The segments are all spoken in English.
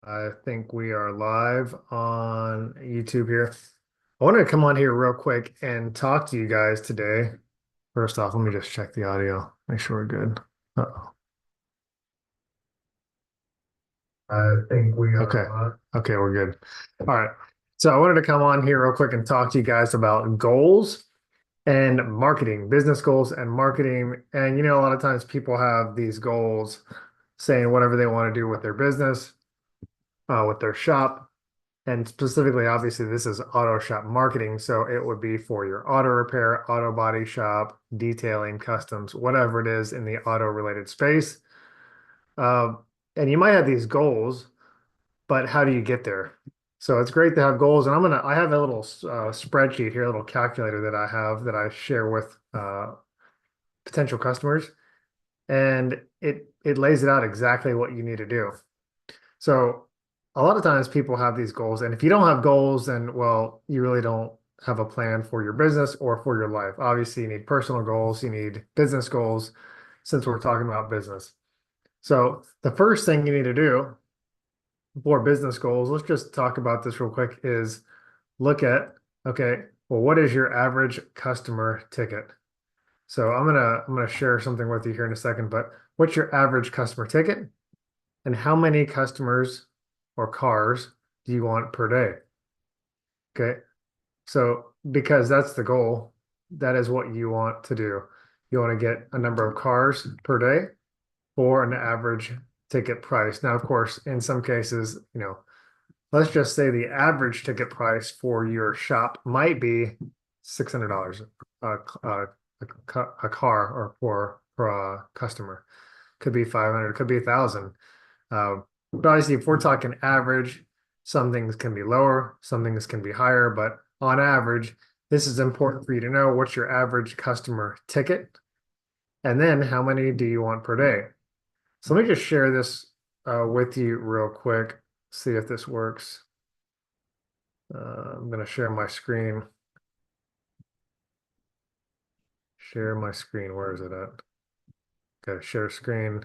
I think we are live on YouTube here. I wanted to come on here real quick and talk to you guys today. First off, let me just check the audio, make sure we're good. Uh-oh. I think we are Okay. live. Okay, we're good. All right. So I wanted to come on here real quick and talk to you guys about goals and marketing, business goals and marketing. And a lot of times people have these goals saying whatever they want to do with their business, with their shop. And specifically, obviously, this is auto shop marketing. So it would be for your auto repair, auto body shop, detailing, customs, whatever it is in the auto related space. Uh, and you might have these goals, but how do you get there? So it's great to have goals. And I have a little spreadsheet here, a little calculator that I have that I share with potential customers. And it lays it out exactly what you need to do. So a lot of times people have these goals, and if you don't have goals, then well, you really don't have a plan for your business or for your life. Obviously, you need personal goals, you need business goals, since we're talking about business. So the first thing you need to do for business goals, let's just talk about this real quick, is look at, okay, well, what is your average customer ticket? So I'm gonna share something with you here in a second, but what's your average customer ticket? And how many customers or cars do you want per day? Okay. So, because that's the goal, that is what you want to do. You want to get a number of cars per day for an average ticket price. Now, of course, in some cases, let's just say the average ticket price for your shop might be $600 a car or for a customer. Could be 500, could be 1,000. But obviously, if we're talking average, some things can be lower, some things can be higher, but on average, this is important for you to know what's your average customer ticket, and then how many do you want per day. So let me just share this with you real quick, see if this works. I'm going to share my screen. Share my screen. Where is it at? Okay, share screen.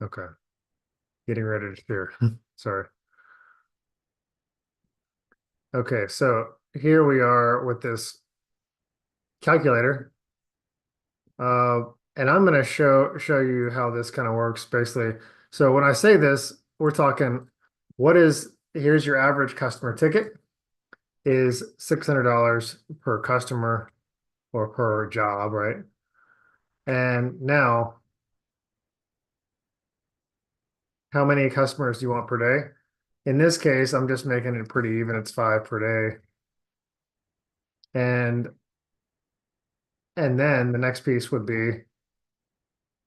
Okay, getting ready to share. Sorry. Okay, so here we are with this calculator. Uh, and I'm going to show you how this kind of works basically. So when I say this, we're talking here's your average customer ticket is $600 per customer or per job, right? And now, how many customers do you want per day? In this case, I'm just making it pretty even. It's 5 per day. And then the next piece would be,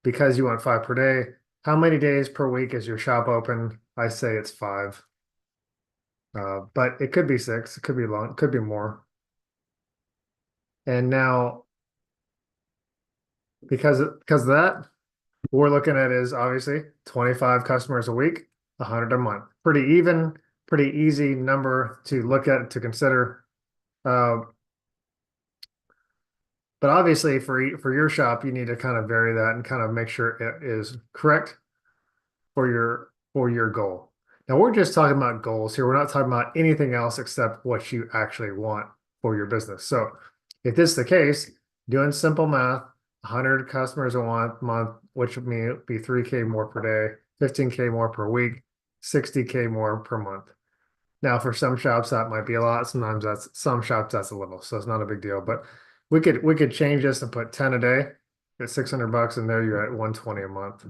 because you want 5 per day, how many days per week is your shop open? I say it's 5. But it could be 6, it could be long, it could be more. And now, because of that, what we're looking at is obviously 25 customers a week, 100 a month. Pretty even, pretty easy number to look at, to consider. Uh, but obviously for your shop, you need to kind of vary that and kind of make sure it is correct for your goal. Now we're just talking about goals here. We're not talking about anything else except what you actually want for your business. So if this is the case, doing simple math, 100 customers a month, which would mean be 3K more per day, 15K more per week, 60K more per month. Now for some shops that might be a lot. Sometimes some shops that's a little, so it's not a big deal. But we could change this and put 10 a day, get 600 bucks, and there you're at 120 a month.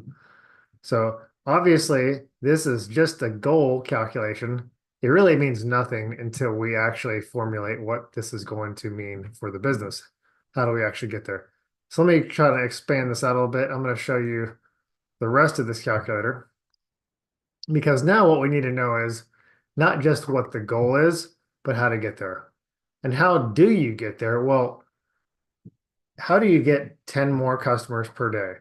So obviously, this is just a goal calculation. It really means nothing until we actually formulate what this is going to mean for the business. How do we actually get there? So let me try to expand this out a little bit. I'm going to show you the rest of this calculator, because now what we need to know is not just what the goal is, but how to get there. And how do you get there? Well, how do you get 10 more customers per day?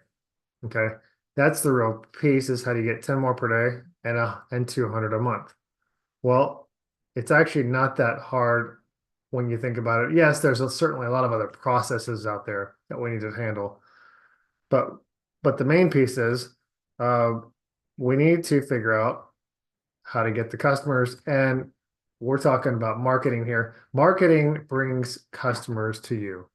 Okay. That's the real piece, is how do you get 10 more per day and 200 a month. Well, it's actually not that hard when you think about it. Yes, there's certainly a lot of other processes out there that we need to handle, but the main piece is uh, we need to figure out how to get the customers, and we're talking about marketing here. Marketing brings customers to you,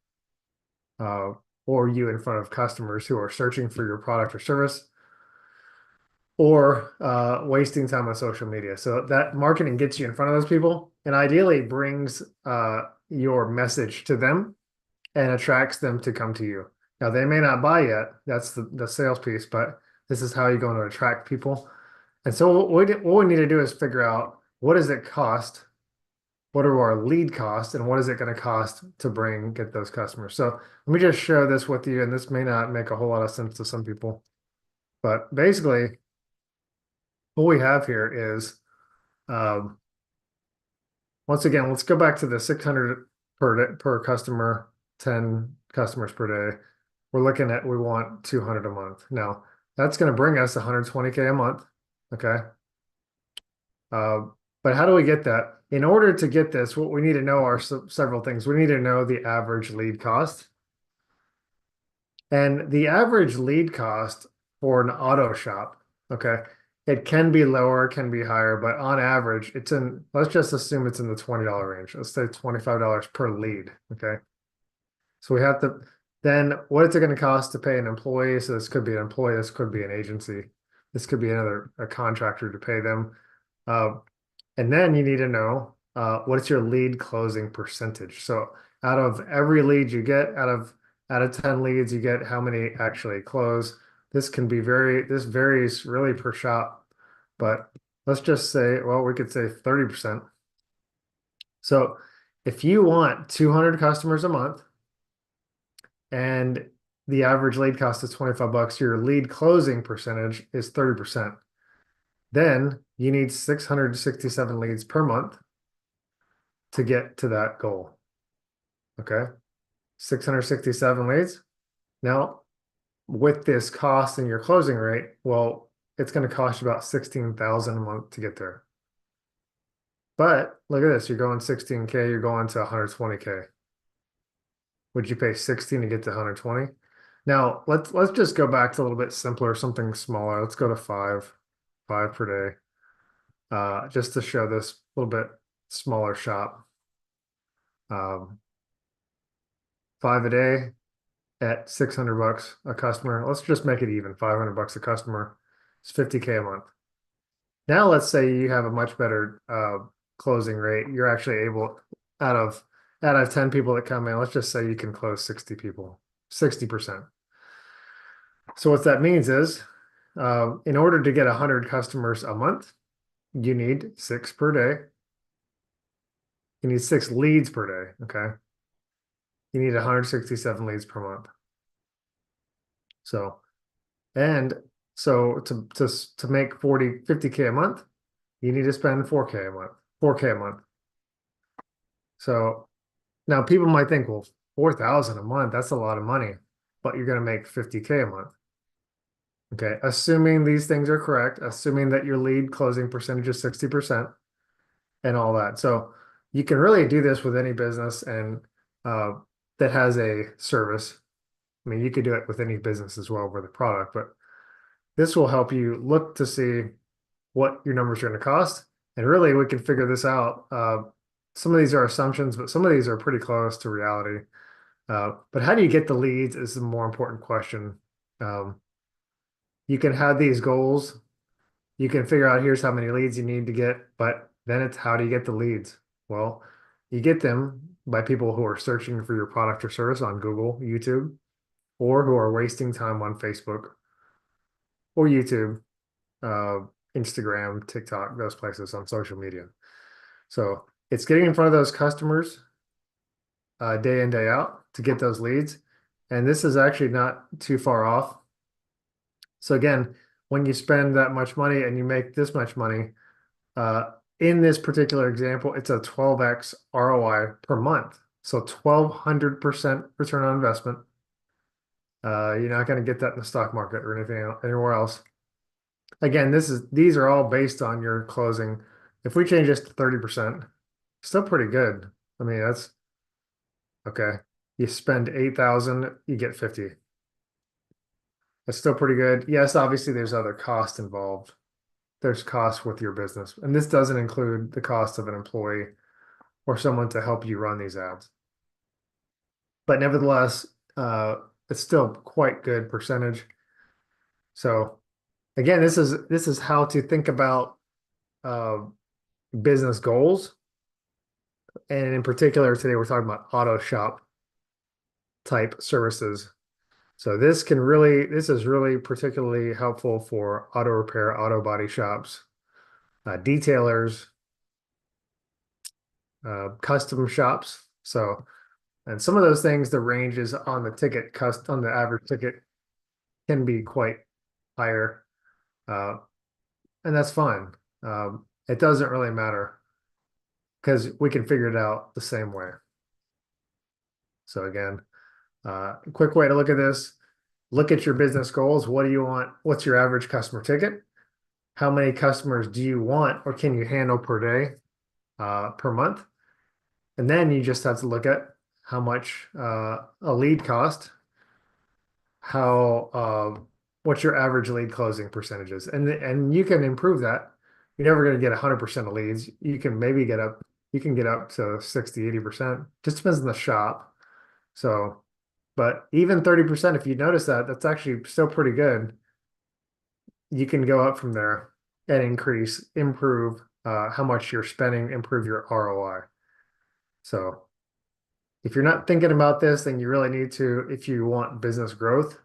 uh, or you in front of customers who are searching for your product or service, or wasting time on social media. So that marketing gets you in front of those people and ideally brings your message to them and attracts them to come to you. Now, they may not buy yet. That's the sales piece, but this is how you're going to attract people. And so what we need to do is figure out, what does it cost? What are our lead costs, and what is it going to cost to get those customers? So let me just share this with you, and this may not make a whole lot of sense to some people, but basically what we have here is, um, once again, let's go back to the 600 per customer, 10 customers per day. We're looking at, we want 200 a month. Now, that's going to bring us 120K a month. Okay. Uh, but how do we get that? In order to get this, what we need to know are several things. We need to know the average lead cost. And the average lead cost for an auto shop, okay, it can be lower, can be higher, but on average, let's just assume it's in the $20 range. Let's say $25 per lead, okay? So we have to, then what is it going to cost to pay an employee? So this could be an employee, this could be an agency, this could be a contractor to pay them. And then you need to know what's your lead closing percentage. So out of every lead you get, out of 10 leads, you get how many actually close. This varies really per shop, but let's just say, well, we could say 30%. So if you want 200 customers a month and the average lead cost is $25, your lead closing percentage is 30%. Then you need 667 leads per month to get to that goal. Okay. 667 leads. Now, with this cost and your closing rate, well, it's going to cost you about 16,000 a month to get there. But look at this, you're going 16K, you're going to 120K. Would you pay 16 to get to 120? Now, let's just go back to a little bit simpler, something smaller. Let's go to five per day. Just to show this little bit smaller shop. 5 a day at 600 bucks a customer. Let's just make it even, 500 bucks a customer. It's 50K a month. Now let's say you have a much better closing rate. You're actually able, out of 10 people that come in, let's just say you can close 60 people, 60%. So what that means is, in order to get 100 customers a month, you need 6 per day. You need 6 leads per day, okay? You need 167 leads per month. So, and so to make 50K a month, you need to spend 4K a month, 4K a month. So now people might think, well, 4,000 a month, that's a lot of money, but you're going to make 50K a month. Okay, assuming these things are correct, assuming that your lead closing percentage is 60% and all that. So you can really do this with any business and that has a service. I mean, you could do it with any business as well with a product, but this will help you look to see what your numbers are going to cost. And really, we can figure this out. Some of these are assumptions, but some of these are pretty close to reality. But how do you get the leads is the more important question. You can have these goals. You can figure out here's how many leads you need to get, but then it's how do you get the leads? Well, you get them by people who are searching for your product or service on Google, YouTube, or who are wasting time on Facebook or YouTube, Instagram, TikTok, those places on social media. So it's getting in front of those customers day in, day out to get those leads. And this is actually not too far off. So again, when you spend that much money and you make this much money, in this particular example, it's a 12x ROI per month. So 1,200% return on investment. You're not going to get that in the stock market or anywhere else. Again, these are all based on your closing. If we change this to 30%, still pretty good. I mean, that's okay. You spend 8,000, you get 50. That's still pretty good. Yes, obviously there's other costs involved. There's costs with your business. And this doesn't include the cost of an employee or someone to help you run these ads. But nevertheless, it's still quite good percentage. So again, this is how to think about uh, business goals. And in particular, today we're talking about auto shop type services. So this is really particularly helpful for auto repair, auto body shops, detailers, custom shops. So, and some of those things, the ranges on the ticket, on the average ticket can be quite higher. Uh, and that's fine. It doesn't really matter because we can figure it out the same way. So again, quick way to look at this, look at your business goals. What do you want? What's your average customer ticket? How many customers do you want or can you handle per day, per month? And then you just have to look at how much a lead cost, how what's your average lead closing percentages, and you can improve that. You're never going to get 100% of leads. You can get up to 60, 80%. Just depends on the shop. So, but even 30%, if you notice that, that's actually still pretty good. You can go up from there and improve how much you're spending, improve your ROI. So if you're not thinking about this, then you really need to, if you want business growth.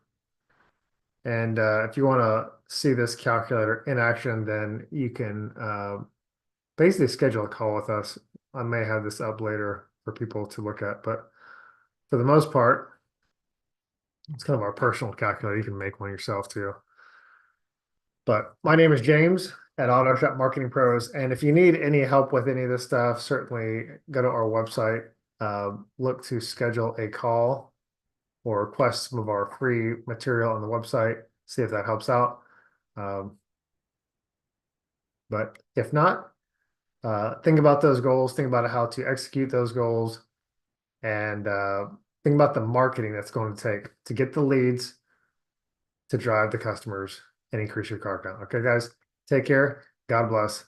And if you want to see this calculator in action, then you can basically schedule a call with us. I may have this up later for people to look at, but for the most part, it's kind of our personal calculator. You can make one yourself too. But my name is James at Auto Shop Marketing Pros. And if you need any help with any of this stuff, certainly go to our website, look to schedule a call or request some of our free material on the website, see if that helps out. But if not, think about those goals, think about how to execute those goals, and think about the marketing that's going to take to get the leads, to drive the customers, and increase your car count. Okay, guys, take care. God bless.